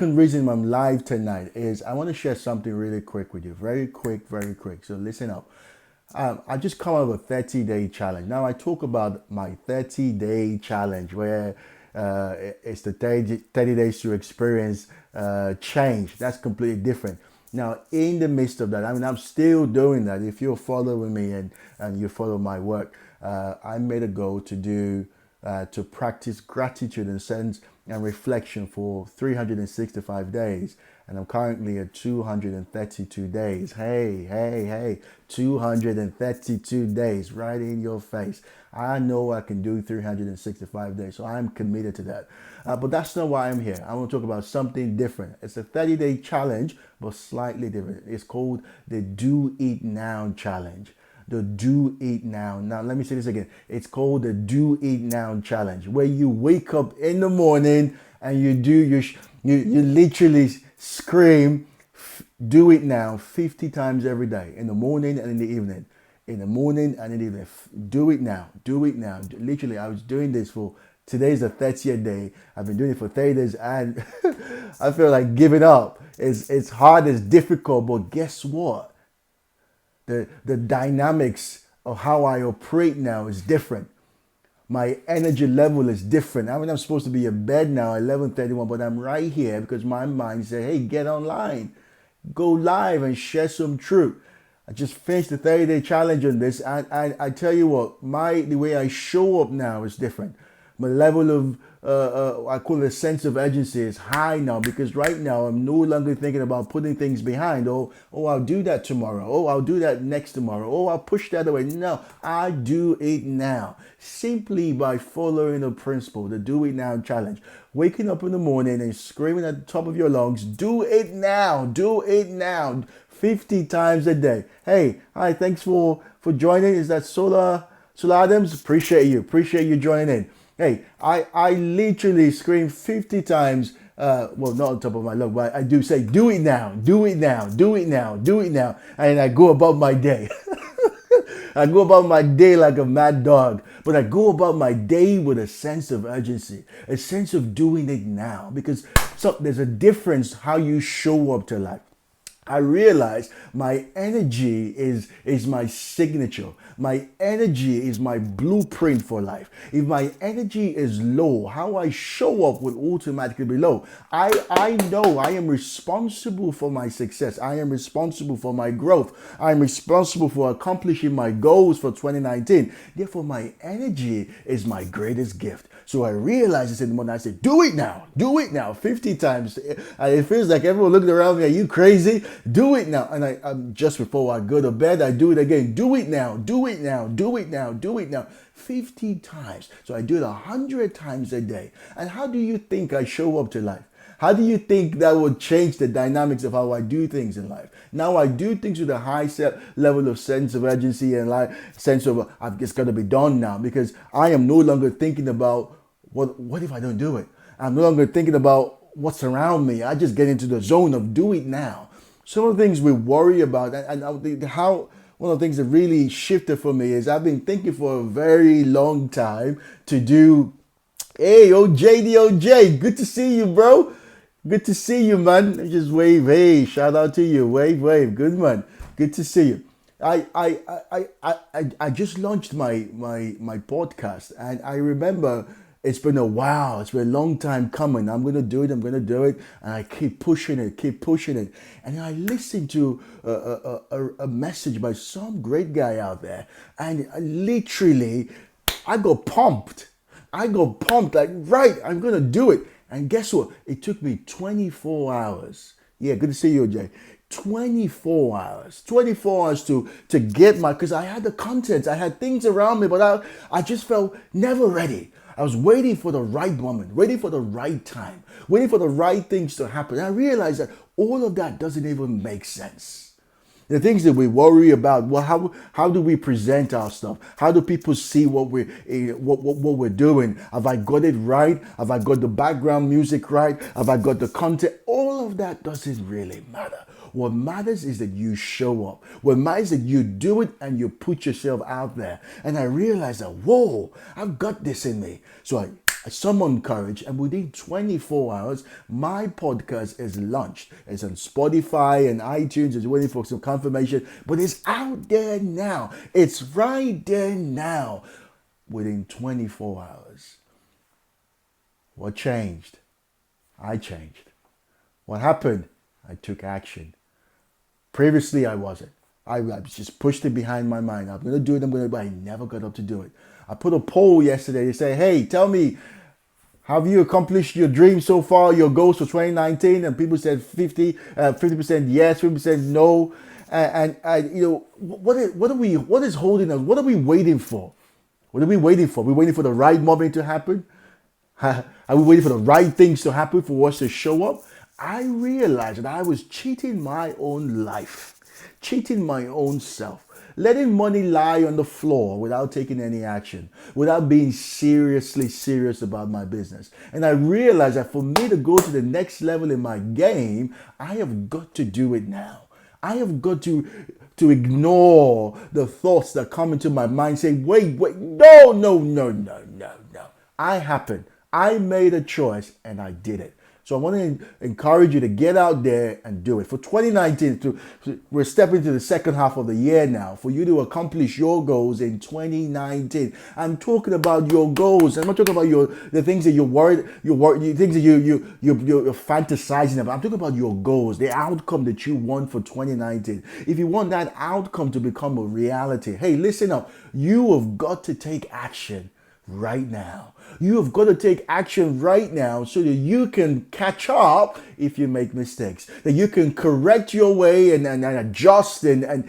second reason I'm live tonight is I want to share something really quick with you. Very quick, very quick. So listen up. I just come out of a 30-day challenge. Now I talk about my 30-day challenge where it's the 30 days to experience change. That's completely different. Now, in the midst of that, I mean, I'm still doing that. If you're following me and you follow my work, I made a goal to practice gratitude and sense and reflection for 365 days. And I'm currently at 232 days. Hey, 232 days right in your face. I know I can do 365 days, so I'm committed to that. But that's not why I'm here. I want to talk about something different. It's a 30-day challenge, but slightly different. It's called the Do It Now Challenge. The Do It Now. Now, let me say this again. It's called the Do It Now Challenge, where you wake up in the morning and you literally scream, do it now 50 times every day, in the morning and in the evening. In the morning and in the evening. Do it now. Do it now. Literally, I was doing this for, today's the 30th day. I've been doing it for 30 days and I feel like giving up. It's hard, it's difficult, but guess what? The dynamics of how I operate now is different. My energy level is different. I mean, I'm supposed to be in bed now, 11:31, but I'm right here because my mind said, hey, get online, go live and share some truth. I just finished the 30-day challenge on this, and I tell you what, the way I show up now is different. My level of I call it a sense of urgency is high now, because right now I'm no longer thinking about putting things behind. Oh, I'll do that tomorrow. Oh, I'll do that next tomorrow. Oh, I'll push that away. No, I do it now, simply by following the principle, the Do It Now challenge. Waking up in the morning and screaming at the top of your lungs, do it now, do it now, 50 times a day. Hey, hi, thanks for joining. Is that Solar Adams? Appreciate you joining in. Hey, I literally scream 50 times, well, not on top of my lung, but I do say, do it now, do it now, do it now, do it now. And I go about my day. I go about my day like a mad dog, but I go about my day with a sense of urgency, a sense of doing it now, because there's a difference how you show up to life. I realize my energy is my signature. My energy is my blueprint for life. If my energy is low, how I show up will automatically be low. I know I am responsible for my success. I am responsible for my growth. I am responsible for accomplishing my goals for 2019. Therefore, my energy is my greatest gift. So I realized this in the morning. I said, do it now, 50 times. And it feels like everyone looking around me, are you crazy? Do it now. And I just before I go to bed, I do it again. Do it now, do it now, do it now, do it now. 50 times. So I do it 100 times a day. And how do you think I show up to life? How do you think that would change the dynamics of how I do things in life? Now I do things with a high level of sense of urgency and sense of it's got to be done now, because I am no longer thinking about what if I don't do it. I'm no longer thinking about what's around me. I just get into the zone of do it now. Some of the things we worry about, and how one of the things that really shifted for me is I've been thinking for a very long time to do. Hey, OJ, good to see you, bro. Good to see you, man. Just wave. Hey, shout out to you. Wave. Good, man. Good to see you. I just launched my podcast, and I remember it's been a while. It's been a long time coming. I'm gonna do it. And I keep pushing it. And I listened to a message by some great guy out there, and I got pumped. Like, right, I'm gonna do it. And guess what? It took me 24 hours. Yeah, good to see you, Jay. 24 hours to get because I had the content, I had things around me, but I just felt never ready. I was waiting for the right moment, waiting for the right time, waiting for the right things to happen. And I realized that all of that doesn't even make sense. The things that we worry about, well, how do we present our stuff? How do people see what we're doing? Have I got it right? Have I got the background music right? Have I got the content? All of that doesn't really matter. What matters is that you show up. What matters is that you do it and you put yourself out there. And I realized that, whoa, I've got this in me. So I I summoned courage, and within 24 hours, my podcast is launched. It's on Spotify and iTunes. It's waiting for some confirmation, but it's out there now. It's right there now. Within 24 hours. What changed? I changed. What happened? I took action. Previously, I wasn't. I just pushed it behind my mind. I'm going to do it. But I never got up to do it. I put a poll yesterday to say, hey, tell me, have you accomplished your dreams so far, your goals for 2019? And people said 50% yes, 50% no. What is holding us? What are we waiting for? What are we waiting for? We're waiting for the right moment to happen? Are we waiting for the right things to happen for us to show up? I realized that I was cheating my own life, cheating my own self, letting money lie on the floor without taking any action, without being seriously serious about my business. And I realized that for me to go to the next level in my game, I have got to do it now. I have got to ignore the thoughts that come into my mind saying, wait, no. I made a choice and I did it. So I want to encourage you to get out there and do it. For 2019, we're stepping into the second half of the year now. For you to accomplish your goals in 2019, I'm talking about your goals. I'm not talking about the things that you're worried, things that you're fantasizing about. I'm talking about your goals, the outcome that you want for 2019. If you want that outcome to become a reality, hey, listen up. You have got to take action right now. You have got to take action right now so that you can catch up if you make mistakes, that you can correct your way and adjust and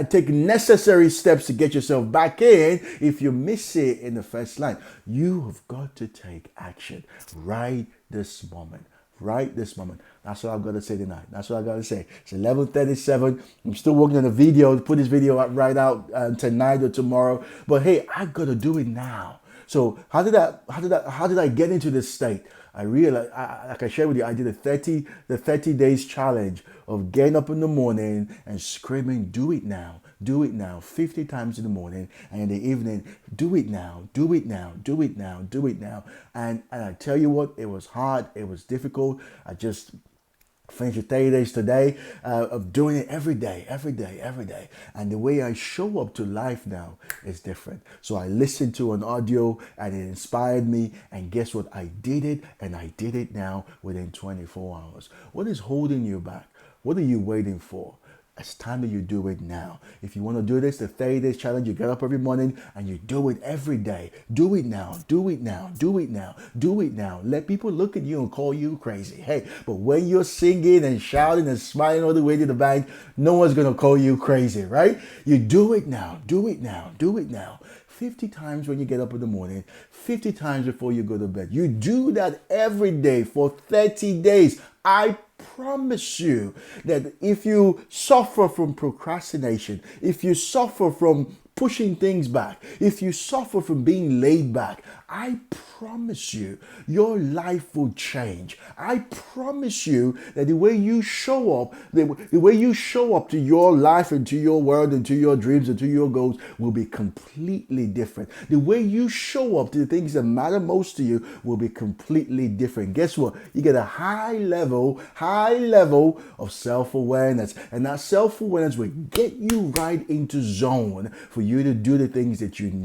take necessary steps to get yourself back in if you miss it in the first line. You have got to take action right this moment. Right this moment. That's what I've got to say tonight. That's what I've got to say. It's 11:37. I'm still working on a video to put this video out tonight or tomorrow. But hey, I got to do it now. So how did I get into this state? I realized, like I shared with you, I did the 30 days challenge of getting up in the morning and screaming, do it now, 50 times in the morning, and in the evening, do it now. And I tell you what, it was hard, it was difficult. I just finished the 30 days today of doing it every day. And the way I show up to life now is different. So I listened to an audio and it inspired me. And guess what? I did it, and I did it now within 24 hours. What is holding you back? What are you waiting for? It's time that you do it now. If you want to do this, the 30 days challenge, you get up every morning and you do it every day. Do it now. Let people look at you and call you crazy. Hey, but when you're singing and shouting and smiling all the way to the bank, no one's going to call you crazy, right? You do it now. 50 times when you get up in the morning, 50 times before you go to bed. You do that every day for 30 days. I promise you that if you suffer from procrastination, if you suffer from pushing things back, if you suffer from being laid back, I promise you your life will change. I promise you that the way you show up, the way you show up to your life and to your world and to your dreams and to your goals will be completely different. The way you show up to the things that matter most to you will be completely different. Guess what? You get a high level of self-awareness, and that self-awareness will get you right into zone for you to do the things that you need.